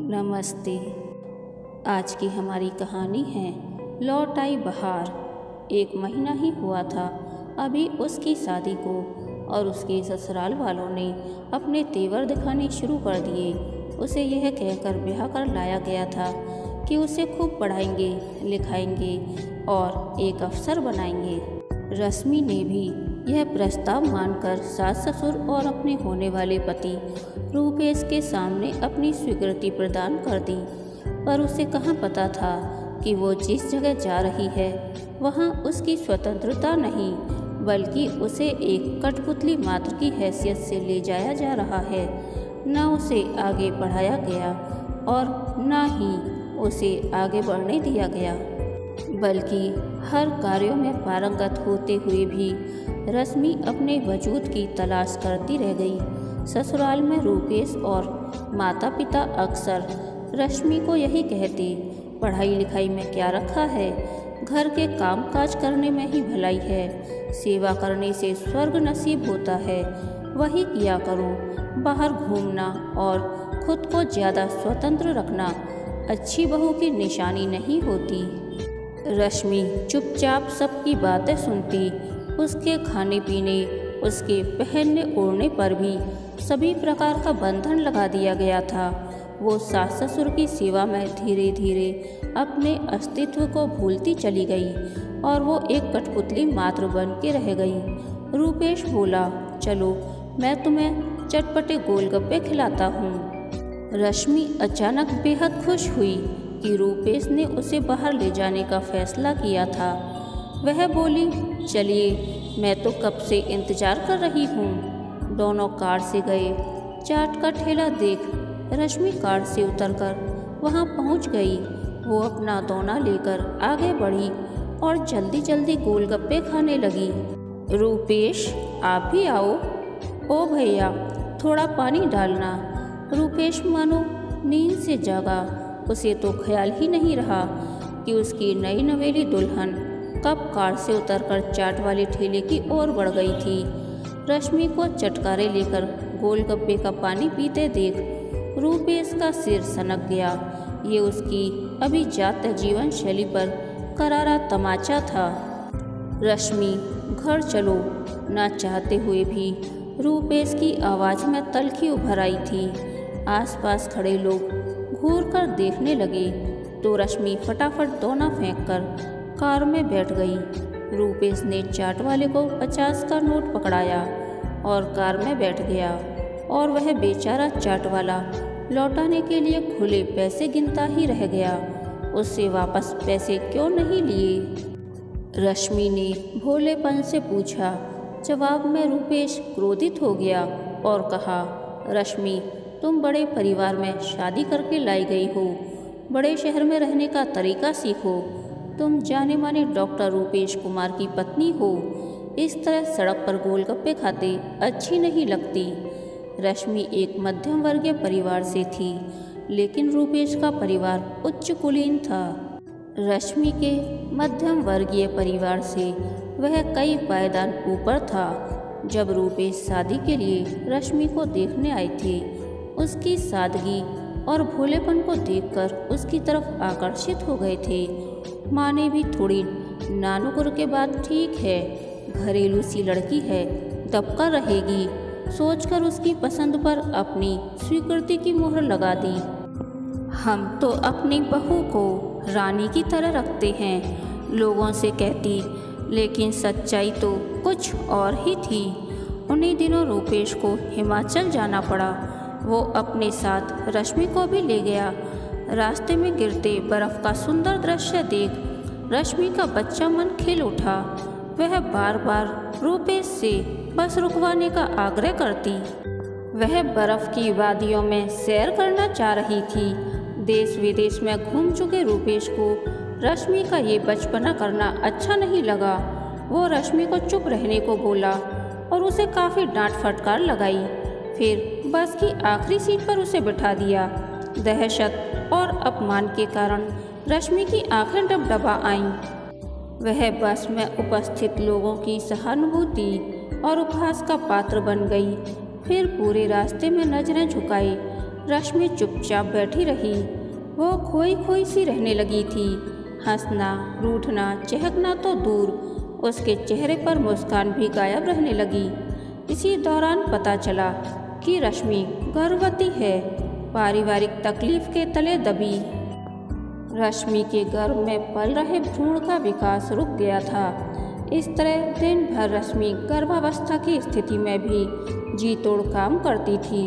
नमस्ते। आज की हमारी कहानी है लौट आई बहार। एक महीना ही हुआ था अभी उसकी शादी को और उसके ससुराल वालों ने अपने तेवर दिखाने शुरू कर दिए। उसे यह कहकर ब्याह कर लाया गया था कि उसे खूब पढ़ाएंगे लिखाएंगे और एक अफसर बनाएंगे। रश्मि ने भी यह प्रस्ताव मानकर सास ससुर और अपने होने वाले पति रूपेश के सामने अपनी स्वीकृति प्रदान कर दी। पर उसे कहाँ पता था कि वो जिस जगह जा रही है वहाँ उसकी स्वतंत्रता नहीं बल्कि उसे एक कठपुतली मात्र की हैसियत से ले जाया जा रहा है। न उसे आगे बढ़ाया गया और न ही उसे आगे बढ़ने दिया गया, बल्कि हर कार्यों में पारंगत होते हुए भी रश्मि अपने वजूद की तलाश करती रह गई। ससुराल में रूपेश और माता पिता अक्सर रश्मि को यही कहते, पढ़ाई लिखाई में क्या रखा है, घर के काम काज करने में ही भलाई है, सेवा करने से स्वर्ग नसीब होता है, वही किया करो। बाहर घूमना और खुद को ज़्यादा स्वतंत्र रखना अच्छी बहू की निशानी नहीं होती। रश्मि चुपचाप सबकी बातें सुनती। उसके खाने पीने, उसके पहनने ओढ़ने पर भी सभी प्रकार का बंधन लगा दिया गया था। वो सास ससुर की सेवा में धीरे धीरे अपने अस्तित्व को भूलती चली गई और वो एक कठपुतली मात्र बन के रह गई। रूपेश बोला, चलो मैं तुम्हें चटपटे गोलगप्पे खिलाता हूँ। रश्मि अचानक बेहद खुश हुई कि रूपेश ने उसे बाहर ले जाने का फैसला किया था। वह बोली, चलिए मैं तो कब से इंतजार कर रही हूँ। दोनों कार से गए। चाट का ठेला देख रश्मि कार से उतरकर वहाँ पहुँच गई। वो अपना दोना लेकर आगे बढ़ी और जल्दी जल्दी गोलगप्पे खाने लगी। रूपेश आप भी आओ। ओ भैया थोड़ा पानी डालना। रूपेश मानो नींद से जागा। उसे तो ख्याल ही नहीं रहा कि उसकी नई नवेली दुल्हन कब कार से उतरकर चाट वाले ठेले की ओर बढ़ गई थी। रश्मि को चटकारे लेकर गोलगप्पे का पानी पीते देख रूपेश का सिर सनक गया। ये उसकी अभिजात जीवन शैली पर करारा तमाचा था। रश्मि घर चलो ना चाहते हुए भी रूपेश की आवाज़ में तल्खी उभर आई थी। आसपास खड़े लोग घूर कर देखने लगे तो रश्मि फटाफट दोना फेंककर कार में बैठ गई। रूपेश ने चाट वाले को 50 का नोट पकड़ाया और कार में बैठ गया और वह बेचारा चाट वाला लौटाने के लिए खुले पैसे गिनता ही रह गया। उससे वापस पैसे क्यों नहीं लिए? रश्मि ने भोलेपन से पूछा। जवाब में रूपेश क्रोधित हो गया और कहा, रश्मि तुम बड़े परिवार में शादी करके लाई गई हो, बड़े शहर में रहने का तरीका सीखो। तुम जाने माने डॉक्टर रूपेश कुमार की पत्नी हो। इस तरह सड़क पर गोलगप्पे खाते अच्छी नहीं लगती। रश्मि एक मध्यम वर्गीय परिवार से थी, लेकिन रूपेश का परिवार उच्च कुलीन था। रश्मि के मध्यम वर्गीय परिवार से वह कई पायदान ऊपर था। जब रूपेश शादी के लिए रश्मि को देखने आए थे, उसकी सादगी और भोलेपन को देखकर उसकी तरफ आकर्षित हो गए थे। माँ ने भी थोड़ी नानुकुर के बाद ठीक है, घरेलू सी लड़की है, दबका रहेगी, सोचकर उसकी पसंद पर अपनी स्वीकृति की मुहर लगा दी। हम तो अपनी बहू को रानी की तरह रखते हैं, लोगों से कहती, लेकिन सच्चाई तो कुछ और ही थी। उन्हीं दिनों रूपेश को हिमाचल जाना पड़ा। वो अपने साथ रश्मि को भी ले गया। रास्ते में गिरते बर्फ का सुंदर दृश्य देख रश्मि का बच्चा मन खिल उठा। वह बार बार रूपेश से बस रुकवाने का आग्रह करती। वह बर्फ की वादियों में सैर करना चाह रही थी। देश विदेश में घूम चुके रूपेश को रश्मि का ये बचपना करना अच्छा नहीं लगा। वो रश्मि को चुप रहने को बोला और उसे काफ़ी डांट फटकार लगाई। फिर बस की आखिरी सीट पर उसे बिठा दिया। दहशत और अपमान के कारण रश्मि की आंखें डबडबा आईं। वह बस में उपस्थित लोगों की सहानुभूति और उपहास का पात्र बन गई। फिर पूरे रास्ते में नजरें झुकाए रश्मि चुपचाप बैठी रही। वो खोई खोई सी रहने लगी थी। हंसना, रूठना, चहकना तो दूर, उसके चेहरे पर मुस्कान भी गायब रहने लगी। इसी दौरान पता चला कि रश्मि गर्भवती है। पारिवारिक तकलीफ के तले दबी रश्मि के गर्भ में पल रहे भ्रूण का विकास रुक गया था। इस तरह दिन भर रश्मि गर्भावस्था की स्थिति में भी जी तोड़ काम करती थी।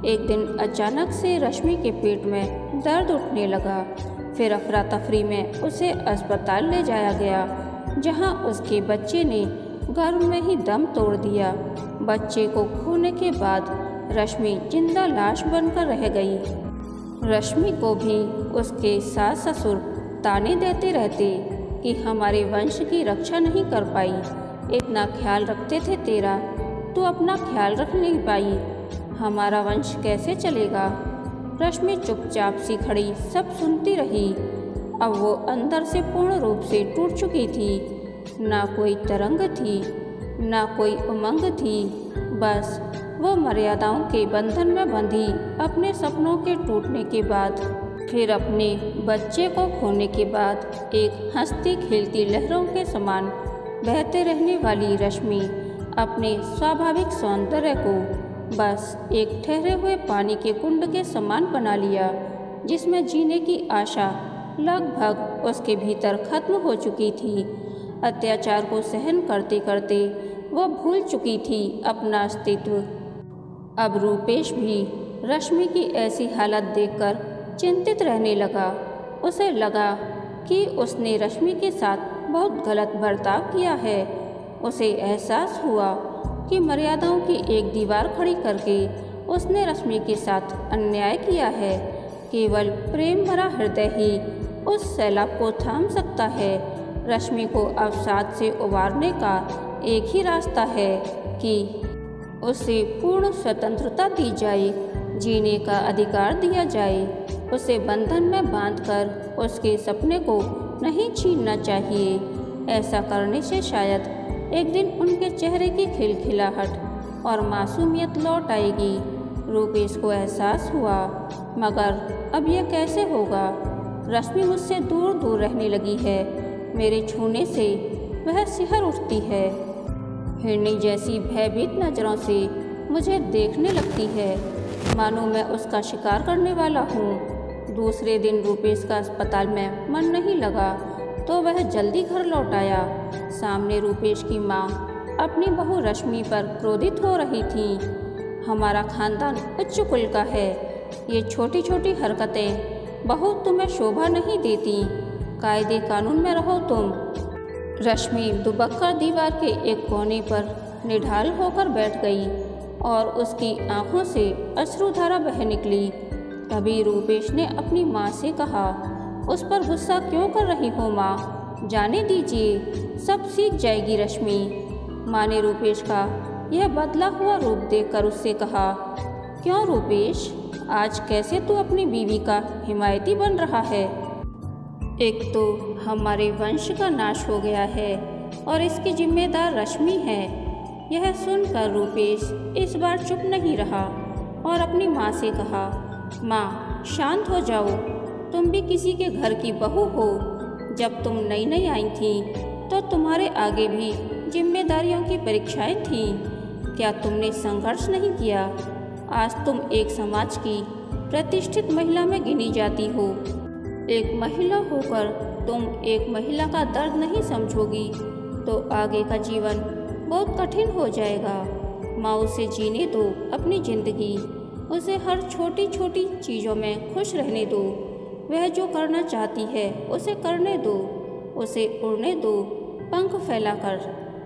एक दिन अचानक से रश्मि के पेट में दर्द उठने लगा। फिर अफरा तफरी में उसे अस्पताल ले जाया गया, जहां उसके बच्चे ने गर्भ में ही दम तोड़ दिया। बच्चे को खोने के बाद रश्मि जिंदा लाश बनकर रह गई। रश्मि को भी उसके सास ससुर ताने देते रहते कि हमारे वंश की रक्षा नहीं कर पाई। इतना ख्याल रखते थे तेरा, तू अपना ख्याल रख नहीं पाई। हमारा वंश कैसे चलेगा। रश्मि चुपचाप सी खड़ी सब सुनती रही। अब वो अंदर से पूर्ण रूप से टूट चुकी थी। ना कोई तरंग थी, ना कोई उमंग थी। बस वो मर्यादाओं के बंधन में बंधी अपने सपनों के टूटने के बाद, फिर अपने बच्चे को खोने के बाद एक हंसती खेलती लहरों के समान बहते रहने वाली रश्मि अपने स्वाभाविक सौंदर्य को बस एक ठहरे हुए पानी के कुंड के समान बना लिया, जिसमें जीने की आशा लगभग उसके भीतर खत्म हो चुकी थी। अत्याचार को सहन करते करते वो भूल चुकी थी अपना अस्तित्व। अब रूपेश भी रश्मि की ऐसी हालत देखकर चिंतित रहने लगा। उसे लगा कि उसने रश्मि के साथ बहुत गलत बर्ताव किया है। उसे एहसास हुआ कि मर्यादाओं की एक दीवार खड़ी करके उसने रश्मि के साथ अन्याय किया है। केवल प्रेम भरा हृदय ही उस सैलाब को थाम सकता है। रश्मि को अवसाद से उबारने का एक ही रास्ता है कि उसे पूर्ण स्वतंत्रता दी जाए, जीने का अधिकार दिया जाए। उसे बंधन में बांधकर उसके सपने को नहीं छीनना चाहिए। ऐसा करने से शायद एक दिन उनके चेहरे की खिलखिलाहट और मासूमियत लौट आएगी। रूपेश को एहसास हुआ, मगर अब यह कैसे होगा। रश्मि मुझसे दूर दूर रहने लगी है। मेरे छूने से वह सिहर उठती है। हिरनी जैसी भयभीत नज़रों से मुझे देखने लगती है, मानो मैं उसका शिकार करने वाला हूँ। दूसरे दिन रूपेश का अस्पताल में मन नहीं लगा तो वह जल्दी घर लौट आया। सामने रूपेश की माँ अपनी बहू रश्मि पर क्रोधित हो रही थी। हमारा खानदान उच्च कुल का है। ये छोटी छोटी हरकतें बहू तुम्हें शोभा नहीं देती। कायदे कानून में रहो तुम। रश्मि दुबक्कर दीवार के एक कोने पर निढाल होकर बैठ गई और उसकी आंखों से अश्रुधारा बह निकली। तभी रूपेश ने अपनी माँ से कहा, उस पर गुस्सा क्यों कर रही हो माँ, जाने दीजिए, सब सीख जाएगी रश्मि। माँ ने रूपेश का यह बदला हुआ रूप देखकर उससे कहा, क्यों रूपेश, आज कैसे तू अपनी बीवी का हिमायती बन रहा है। एक तो हमारे वंश का नाश हो गया है और इसकी जिम्मेदार रश्मि है। यह सुनकर रूपेश इस बार चुप नहीं रहा और अपनी माँ से कहा, माँ शांत हो जाओ, तुम भी किसी के घर की बहू हो। जब तुम नई नई आई थी तो तुम्हारे आगे भी जिम्मेदारियों की परीक्षाएं थीं। क्या तुमने संघर्ष नहीं किया। आज तुम एक समाज की प्रतिष्ठित महिला में गिनी जाती हो। एक महिला होकर तुम एक महिला का दर्द नहीं समझोगी तो आगे का जीवन बहुत कठिन हो जाएगा। माँ उसे जीने दो अपनी ज़िंदगी। उसे हर छोटी छोटी चीज़ों में खुश रहने दो। वह जो करना चाहती है उसे करने दो। उसे उड़ने दो पंख फैलाकर,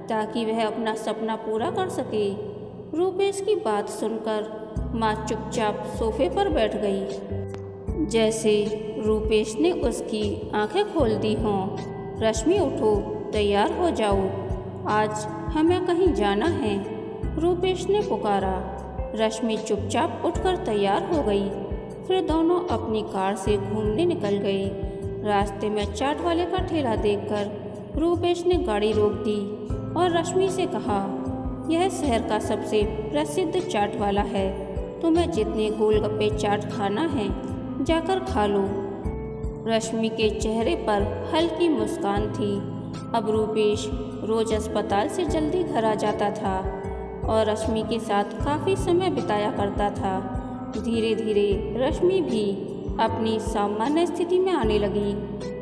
ताकि वह अपना सपना पूरा कर सके। रूपेश की बात सुनकर माँ चुपचाप सोफे पर बैठ गई। जैसे रूपेश ने उसकी आंखें खोल दी हों। रश्मि उठो, तैयार हो जाओ, आज हमें कहीं जाना है, रूपेश ने पुकारा। रश्मि चुपचाप उठकर तैयार हो गई। फिर दोनों अपनी कार से घूमने निकल गए। रास्ते में चाट वाले का ठेला देखकर रूपेश ने गाड़ी रोक दी और रश्मि से कहा, यह शहर का सबसे प्रसिद्ध चाट वाला है, तुम्हें जितने गोलगप्पे चाट खाना है जाकर खा लो। रश्मि के चेहरे पर हल्की मुस्कान थी। अब रूपेश रोज अस्पताल से जल्दी घर आ जाता था और रश्मि के साथ काफ़ी समय बिताया करता था। धीरे धीरे रश्मि भी अपनी सामान्य स्थिति में आने लगी।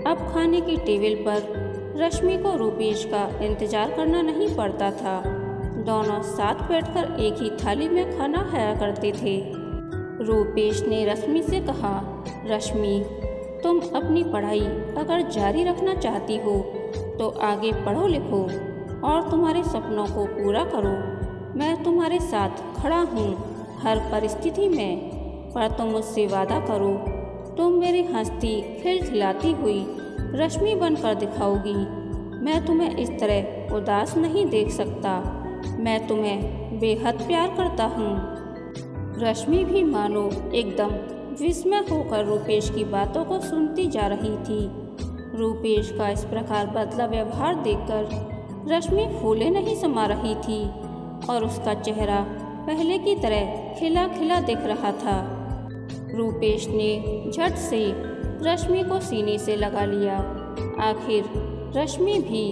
अब खाने की टेबल पर रश्मि को रूपेश का इंतजार करना नहीं पड़ता था। दोनों साथ बैठकर एक ही थाली में खाना खाया करते थे। रूपेश ने रश्मि से कहा, रश्मि, तुम अपनी पढ़ाई अगर जारी रखना चाहती हो तो आगे पढ़ो लिखो और तुम्हारे सपनों को पूरा करो। मैं तुम्हारे साथ खड़ा हूँ हर परिस्थिति में, पर तुम मुझसे वादा करो तुम मेरी हंसती खिलखिलाती हुई रश्मि बनकर दिखाओगी। मैं तुम्हें इस तरह उदास नहीं देख सकता। मैं तुम्हें बेहद प्यार करता हूँ। रश्मि भी मानो एकदम विस्मय होकर रूपेश की बातों को सुनती जा रही थी। रूपेश का इस प्रकार बदला व्यवहार देखकर रश्मि फूले नहीं समा रही थी और उसका चेहरा पहले की तरह खिला खिला दिख रहा था। रूपेश ने झट से रश्मि को सीने से लगा लिया। आखिर रश्मि भी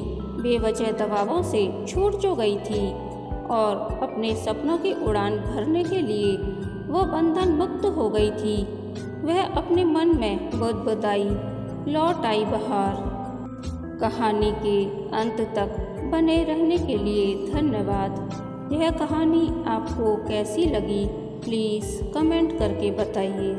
बेवजह दबावों से छूट जो गई थी और अपने सपनों की उड़ान भरने के लिए वो बंधन मुक्त हो गई थी। वह अपने मन में बुदबुदाई, लौट आई बहार। कहानी के अंत तक बने रहने के लिए धन्यवाद। यह कहानी आपको कैसी लगी प्लीज़ कमेंट करके बताइए।